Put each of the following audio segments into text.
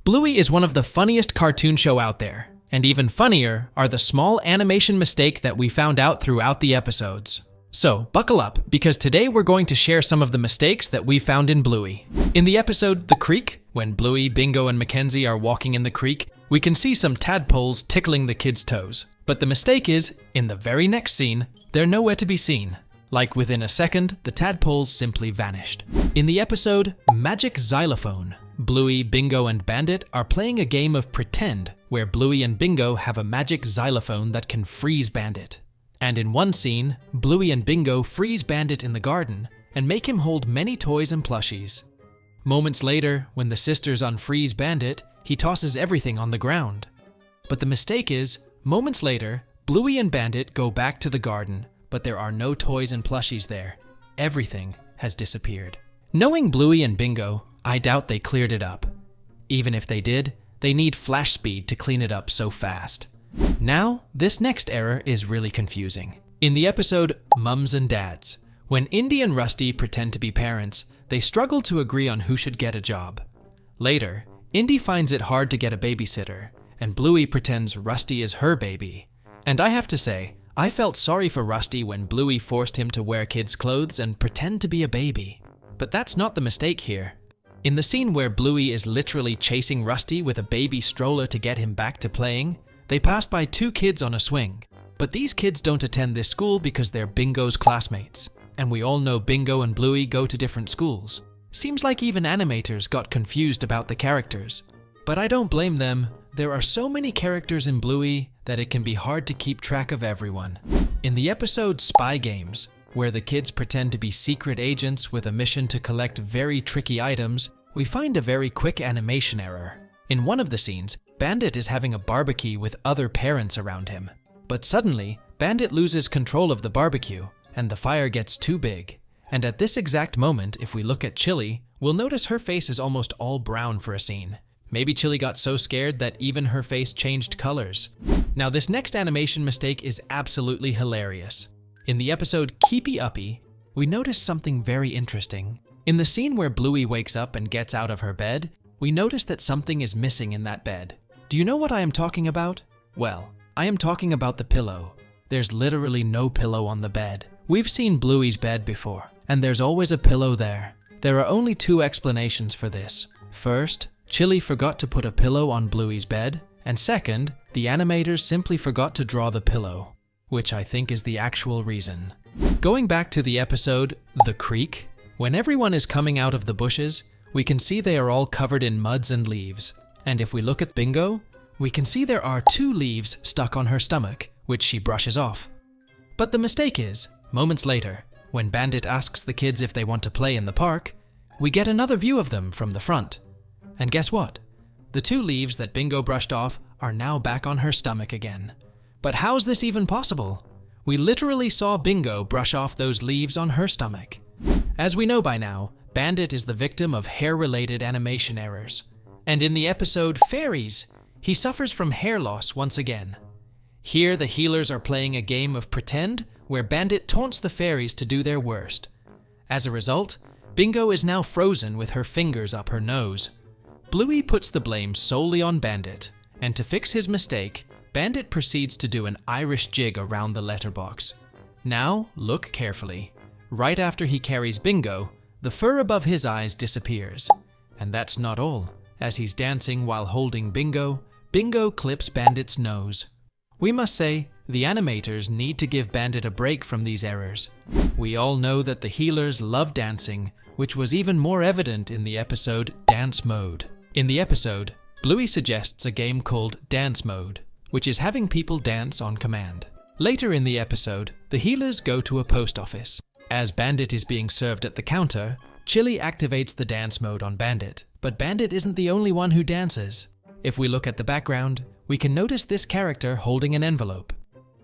Bluey is one of the funniest cartoon show out there, and even funnier are the small animation mistake that we found out throughout the episodes. So, buckle up, because today we're going to share some of the mistakes that we found in Bluey. In the episode The Creek, when Bluey, Bingo, and Mackenzie are walking in the creek, we can see some tadpoles tickling the kids' toes. But the mistake is, in the very next scene, they're nowhere to be seen. Like within a second, the tadpoles simply vanished. In the episode Magic Xylophone, Bluey, Bingo, and Bandit are playing a game of pretend, where Bluey and Bingo have a magic xylophone that can freeze Bandit. And in one scene, Bluey and Bingo freeze Bandit in the garden and make him hold many toys and plushies. Moments later, when the sisters unfreeze Bandit, he tosses everything on the ground. But the mistake is, moments later, Bluey and Bandit go back to the garden, but there are no toys and plushies there. Everything has disappeared. Knowing Bluey and Bingo, I doubt they cleared it up. Even if they did, they need flash speed to clean it up so fast. Now, this next error is really confusing. In the episode Mums and Dads, when Indy and Rusty pretend to be parents, they struggle to agree on who should get a job. Later, Indy finds it hard to get a babysitter, and Bluey pretends Rusty is her baby. And I have to say, I felt sorry for Rusty when Bluey forced him to wear kids' clothes and pretend to be a baby. But that's not the mistake here. In the scene where Bluey is literally chasing Rusty with a baby stroller to get him back to playing, they pass by two kids on a swing. But these kids don't attend this school because they're Bingo's classmates. And we all know Bingo and Bluey go to different schools. Seems like even animators got confused about the characters. But I don't blame them. There are so many characters in Bluey that it can be hard to keep track of everyone. In the episode Spy Games, where the kids pretend to be secret agents with a mission to collect very tricky items, we find a very quick animation error. In one of the scenes, Bandit is having a barbecue with other parents around him. But suddenly, Bandit loses control of the barbecue, and the fire gets too big. And at this exact moment, if we look at Chili, we'll notice her face is almost all brown for a scene. Maybe Chili got so scared that even her face changed colors. Now this next animation mistake is absolutely hilarious. In the episode Keepy Uppy, we notice something very interesting. In the scene where Bluey wakes up and gets out of her bed, we notice that something is missing in that bed. Do you know what I am talking about? Well, I am talking about the pillow. There's literally no pillow on the bed. We've seen Bluey's bed before, and there's always a pillow there. There are only two explanations for this. First, Chili forgot to put a pillow on Bluey's bed, and second, the animators simply forgot to draw the pillow, which I think is the actual reason. Going back to the episode The Creek, when everyone is coming out of the bushes, we can see they are all covered in muds and leaves. And if we look at Bingo, we can see there are 2 leaves stuck on her stomach, which she brushes off. But the mistake is, moments later, when Bandit asks the kids if they want to play in the park, we get another view of them from the front. And guess what? The 2 leaves that Bingo brushed off are now back on her stomach again. But how's this even possible? We literally saw Bingo brush off those leaves on her stomach. As we know by now, Bandit is the victim of hair-related animation errors. And in the episode Fairies, he suffers from hair loss once again. Here the healers are playing a game of pretend where Bandit taunts the fairies to do their worst. As a result, Bingo is now frozen with her fingers up her nose. Bluey puts the blame solely on Bandit, and to fix his mistake, Bandit proceeds to do an Irish jig around the letterbox. Now, look carefully. Right after he carries Bingo, the fur above his eyes disappears. And that's not all. As he's dancing while holding Bingo, Bingo clips Bandit's nose. We must say, the animators need to give Bandit a break from these errors. We all know that the healers love dancing, which was even more evident in the episode Dance Mode. In the episode, Bluey suggests a game called Dance Mode, which is having people dance on command. Later in the episode, the healers go to a post office. As Bandit is being served at the counter, Chili activates the dance mode on Bandit, but Bandit isn't the only one who dances. If we look at the background, we can notice this character holding an envelope.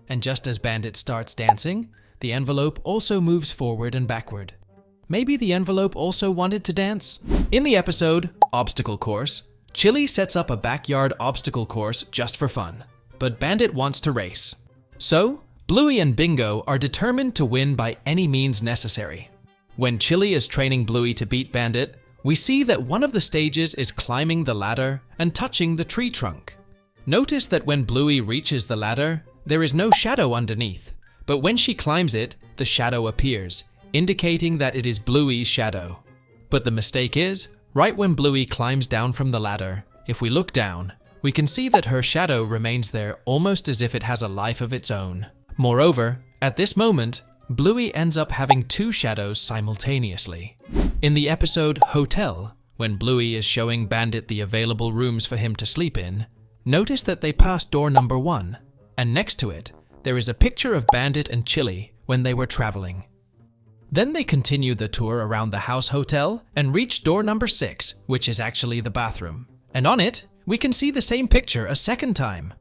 And just as Bandit starts dancing, the envelope also moves forward and backward. Maybe the envelope also wanted to dance? In the episode Obstacle Course, Chili sets up a backyard obstacle course just for fun, but Bandit wants to race. So, Bluey and Bingo are determined to win by any means necessary. When Chili is training Bluey to beat Bandit, we see that one of the stages is climbing the ladder and touching the tree trunk. Notice that when Bluey reaches the ladder, there is no shadow underneath, but when she climbs it, the shadow appears, indicating that it is Bluey's shadow. But the mistake is, right when Bluey climbs down from the ladder, if we look down, we can see that her shadow remains there almost as if it has a life of its own. Moreover, at this moment, Bluey ends up having two shadows simultaneously. In the episode Hotel, when Bluey is showing Bandit the available rooms for him to sleep in, notice that they pass door number 1, and next to it, there is a picture of Bandit and Chili when they were traveling. Then they continue the tour around the house hotel and reach door number 6, which is actually the bathroom. And on it, we can see the same picture a second time.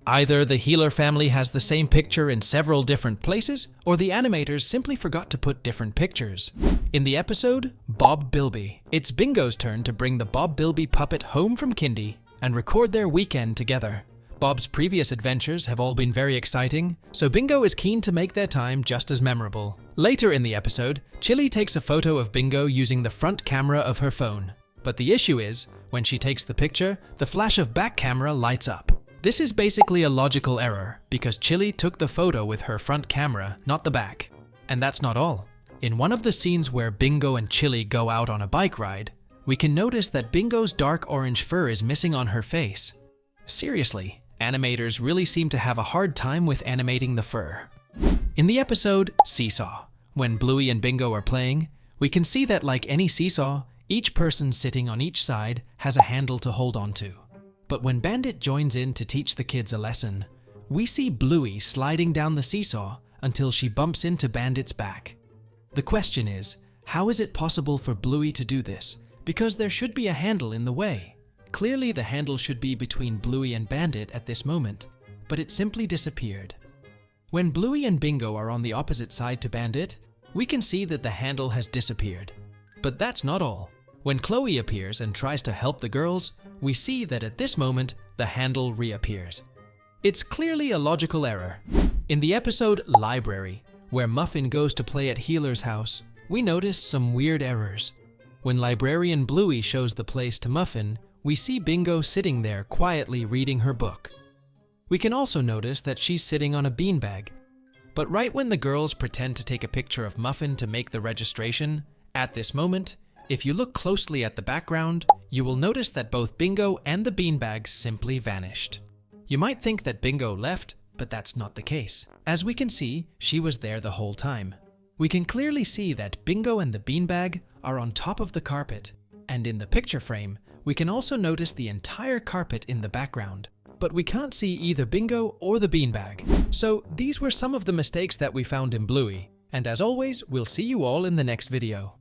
Either the Healer family has the same picture in several different places, or the animators simply forgot to put different pictures. In the episode Bob Bilby, it's Bingo's turn to bring the Bob Bilby puppet home from kindy and record their weekend together. Bob's previous adventures have all been very exciting, so Bingo is keen to make their time just as memorable. Later in the episode, Chili takes a photo of Bingo using the front camera of her phone. But the issue is, when she takes the picture, the flash of back camera lights up. This is basically a logical error, because Chili took the photo with her front camera, not the back. And that's not all. In one of the scenes where Bingo and Chili go out on a bike ride, we can notice that Bingo's dark orange fur is missing on her face. Seriously, animators really seem to have a hard time with animating the fur. In the episode Seesaw, when Bluey and Bingo are playing, we can see that like any seesaw, each person sitting on each side has a handle to hold on to. But when Bandit joins in to teach the kids a lesson, we see Bluey sliding down the seesaw until she bumps into Bandit's back. The question is, how is it possible for Bluey to do this? Because there should be a handle in the way. Clearly the handle should be between Bluey and Bandit at this moment, but it simply disappeared. When Bluey and Bingo are on the opposite side to Bandit, we can see that the handle has disappeared. But that's not all. When Chloe appears and tries to help the girls, we see that at this moment, the handle reappears. It's clearly a logical error. In the episode Library, where Muffin goes to play at Healer's house, we notice some weird errors. When Librarian Bluey shows the place to Muffin, we see Bingo sitting there quietly reading her book. We can also notice that she's sitting on a beanbag. But right when the girls pretend to take a picture of Muffin to make the registration, at this moment, if you look closely at the background, you will notice that both Bingo and the beanbag simply vanished. You might think that Bingo left, but that's not the case. As we can see, she was there the whole time. We can clearly see that Bingo and the beanbag are on top of the carpet, and in the picture frame, we can also notice the entire carpet in the background. But we can't see either Bingo or the beanbag. So these were some of the mistakes that we found in Bluey, and as always, we'll see you all in the next video.